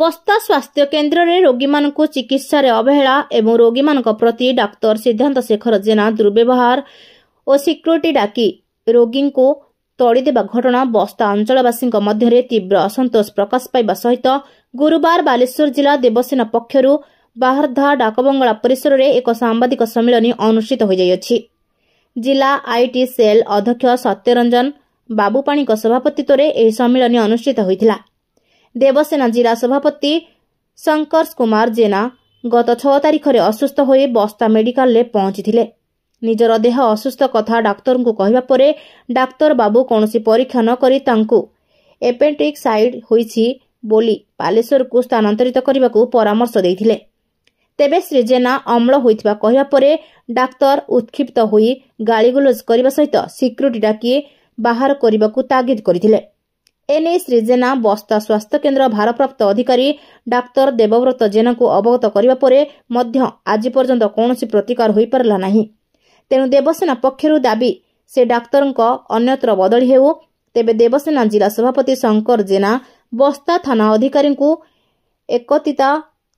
बस्ता स्वास्थ्य केन्द्र में रोगी मानक चिकित्सा अवहेला एवं रोगी मानक प्रति डाक्तर सिद्धांत शेखर जेना दुर्व्यवहार और सिक्योरिटी डाकी रोगी को तोड़देवा घटना बस्ता अंचलवासी मध्य तीव्र असंतोष प्रकाश पाइबा सहित गुरुवार बालेश्वर जिला देवसेना पक्षरु बाहरधा डाकबंगला परिसर में एक सांबादिक सम्मेलन अनुष्ठित हो जाइछि। जिला आईटी सेल अध्यक्ष सत्यरंजन बाबूपाणी सभापतित्व में यह सम्मेलन अनुष्ठित होता। देवसेना जिला सभापति शंकर कुमार जेना गत 6 तारिख में असुस्थ हो बस्ता मेडिकल में पहुंची निजर देह असुस्थ कथा डाक्तर को कहवा पर डाक्तर बाबू कौन परीक्षा न करी तांकु एपेंडिक्साइड होईछि बोली बालेश्वर को स्थानांतरित करने को परामर्श देथिले। तेबे श्री जेना अम्ल होइथिबा कहवा पर डाक्तर उत्क्षिप्त होई गालीगुलज करने सहित सिक्योरिटी डाकी बाहर करने को तागिद करथिले। एने श्री जेना बस्ता स्वास्थ्य केन्द्र भारप्राप्त अधिकारी डाक्तर देवव्रत जेना को अवगत करने पर मध्य आज पर्यंत कौन प्रतिकार हो पारला नहीं। तेणु देवसेना पक्षरु दाबी से डाक्तर अन्यत्र बदली हेउ। तेबे देवसेना जिला सभापति शंकर जेना बस्ता थाना अधिकारी को एकत्रिता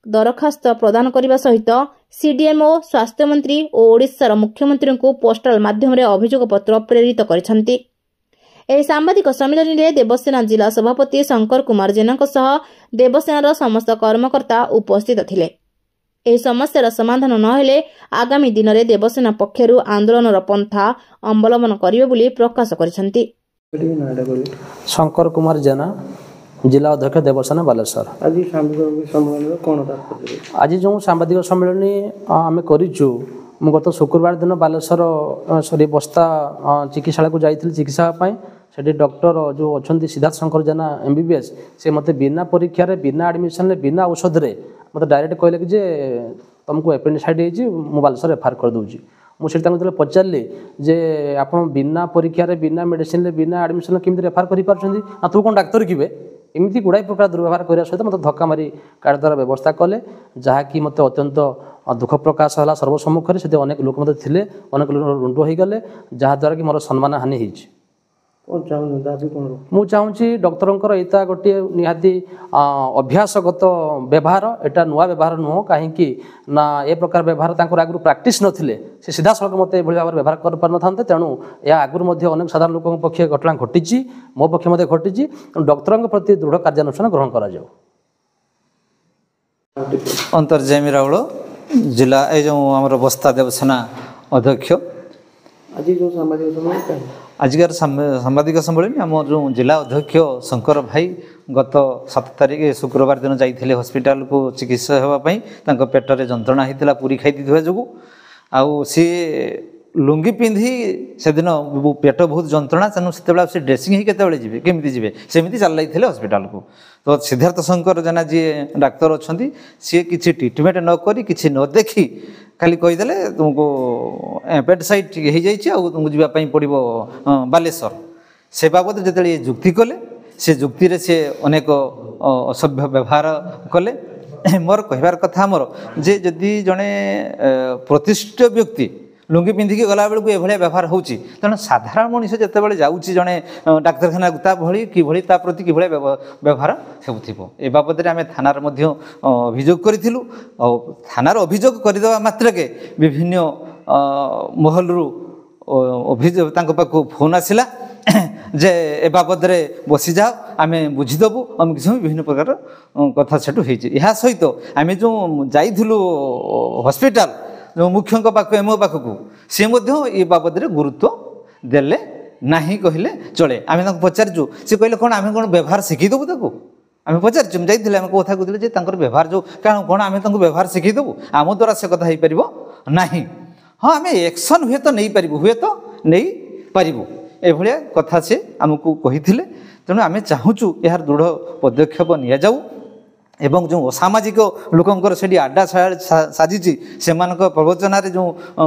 दरखास्त प्रदान करने सहित सीडीएमओ स्वास्थ्य मंत्री और ओडिशार मुख्यमंत्री को पोस्टाल माध्यम अभियोग पत्र प्रेरित करिसेंती। एही सांबादिक सम्मेलन में देवसेना जिला सभापति शंकर कुमार जेना देवसेनार समस्त कर्मकर्ता उपस्थित थिले। एही समस्यार समाधान नहेले आगामी दिन में देवसेना पक्षरु आंदोलन पंथा अवलंबन करिवे बोली प्रकाश करिसेंती। शंकर कुमार जेना जिला अध्यक्ष देवसेना बालेश्वर। आज जो सांबादिक सम्मेलन आम करूँ गत शुक्रवार दिन बालेश्वर बस्ता चिकित्सालय को जाइए चिकित्सा से डॉक्टर जो अच्छा सिद्धार्थ शंकर जेना MBBS से मत बिना परीक्षा बिना एडमिशन बिना औषध रे मत डायरेक्ट कहले कि जे तुमको एपेंडिसाइड हो बालेश्वर रेफर कर दूँ। मुझे पचारे जे आप बिना परीक्षा बिना मेडिसिन बिना एडमिशन केमी रेफर कर तू कौन डाक्तर कि एमती गुड़ाई प्रकार दुर्व्यवहार करने सहित मत धक्का मारी कार्ड द्वारा व्यवस्था कले जहाँकि मत अत्यंत दुख प्रकाश है सर्वसम्मुखें से अनेक लोक मत थे अनेक लोक रुंड हो गले जहाँद्वारा कि मोर सम्मान हानि होती। मु चाहूँगी डॉक्टर एटा गोटे निहाती अभ्यासगत व्यवहार एटा नुआ व्यवहार नुह कहीं ना ए प्रकार व्यवहार आगु प्राक्टिस नथिले से सीधा सड़क मत भाव व्यवहार कर पार न तेणु यह आगुरी अनेक साधारण लोक पक्ष घटना घटी मो पक्ष घटी डॉक्टर प्रति दृढ़ कार्यानुष्ठान ग्रहण कर। अंतर्जामी राउल जिला ए जो आम बस्ता देवसेना अध्यक्ष आजिकार सांबादिक सम्मेलन आम जो जिला अध्यक्ष शंकर भाई गत 7 तारिख शुक्रवार दिन जाइए हॉस्पिटल को चिकित्सा होगापी पेटरे जंत्रणा होता पूरी खाई जो आउ सी लुंगी पिंधि से दिन पेट बहुत जंत्रणा तेणु से ड्रेसिंग ही केतबेले जी केमी जी सेमती चल रही हॉस्पिटल को तो सिद्धार्थ शंकर जेना जी डाक्तर अच्छा सी किसी ट्रिटमेंट नक कि न देखी खाली कहीदे तुमको एपेंडिसाइड हो तुमको जावाई पड़ो बालेश्वर से बाबद जो जुक्ति कले से जुक्ति से अनेक असभ्य व्यवहार कले। मोर कहबार कथा मोर जे जदि जड़े प्रतिष्ठित व्यक्ति लुंगी पिंधिकी गला बेलू ये व्यवहार होची तेणु साधारण मनीष जिते जाऊँगी जड़े डाक्तखाना भली कि प्रति कि व्यवहार हो बाबद आम थानार अभियोग करूँ और थानार अभियोग करदे मात्रके विभिन्न महलू अभियोग पाखु फोन आसला जे ए बाबद बसी जाओ आम बुझीदेबू अमुक विभिन्न प्रकार कथा से यह सहित आम जो जाइलु हॉस्पिटल जो मुख्य पाख एमओ पाखक सी ये बाबद गुरुत्व देले नहीं कहले चले। आम पचारू सी कहले कौन आम कौन व्यवहार शिखीदेबू ताको आम पचारू जाइए आम कथा कहते व्यवहार जो कारण कौन आम व्यवहार शिखीदेबू आम द्वारा से कथा हो पार ना। हाँ आम एक्शन हुए तो नहीं पारू हुए तो नहीं पारू एभलिया कथा से आमको कही तेणु आम चाहूँ यार दृढ़ पदक्षेप नि जाऊ एवं जो असामाजिक लोकंर से आड्डा साजी से प्रवचन जो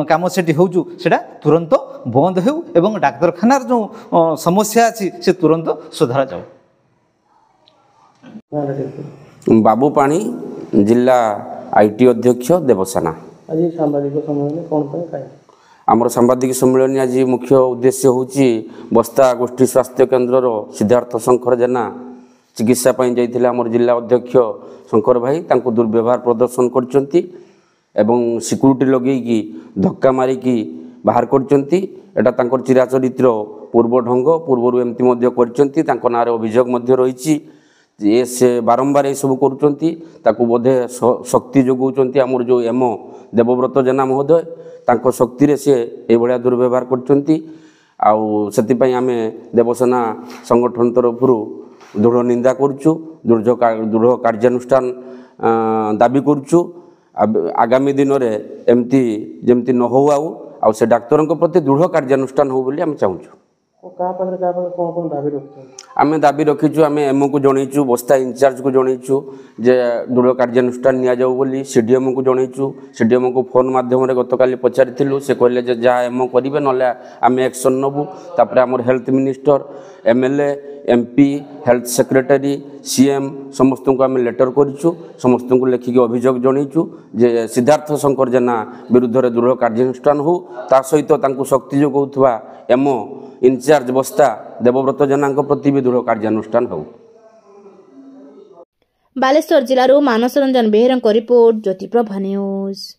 कम से होटा तुरंत बंद हो एवं डाक्तखानार जो समस्या अच्छी से तुरंत सुधारा जाऊ। बाबूपाणी जिला आईटी अध्यक्ष देवसेना। आज सांबादिक सम्मेलन कौन आमर सांबादिक सम्मेलन आज मुख्य उद्देश्य हूँ बस्ता गोष्ठी स्वास्थ्य केन्द्र सिद्धार्थ शंकर जेना चिकित्सा जाइथिले आमर जिला अध्यक्ष शंकर भाई तांको दुर्व्यवहार प्रदर्शन करचंती एवं सिक्यूरिटी लगेकी धक्का मारिकी बाहर करचंती। एटा तांकर चिराचरित्र पूर्व ढंग पूर्व एमती मध्य करचंती। तांको नारे अभियोग मध्य रहिछि जे से बारंबार ये सब करुचंती। ताको बोधे शक्ति जोगौचंती आमर जो एमओ देवव्रत जेना महोदय तांको शक्ति रे से ए भलिया दुर्व्यवहार करचंती। आउ सेति पई आमे देवसेना संगठन तरफरु दृढ़ निंदा करुचु दृढ़ कार्यानुष्ठान दाबी करुचु। आगामी दिन में एमती जमती न हो आउ से डाक्तर प्रति दृढ़ कार्यानुष्ठान हो बोली आम चाहूँ। आम दाबी रखीचु आम एमओ को जनईचु बस्ता इंचार्ज को जनईचु जे दृढ़ कार्यानुष्ठान नि जाऊ बोली सीडीएम को जनईचु। सीडीएम को फोन माध्यम गतकाली पचारिलु से कहले जे जहाँ एमओ करेंगे ना आम एक्शन नबू। तापर आमर health minister MLA MP health secretary CM समस्त को आम लेटर करूँ समस्त को लेखिक अभियोग जनईचु जे सिद्धार्थ शंकर जेना विरुद्ध में दृढ़ कार्यानुष्ठान हो ता सहित शक्ति जोगौथुवा एमओ इंचार्ज बस्ता देवव्रत जेना प्रति भी दृढ़ कार्यानुष्ठान हो। बालेश्वर जिलूर मानस रंजन बेहेरा रिपोर्ट ज्योतिप्रभा न्यूज।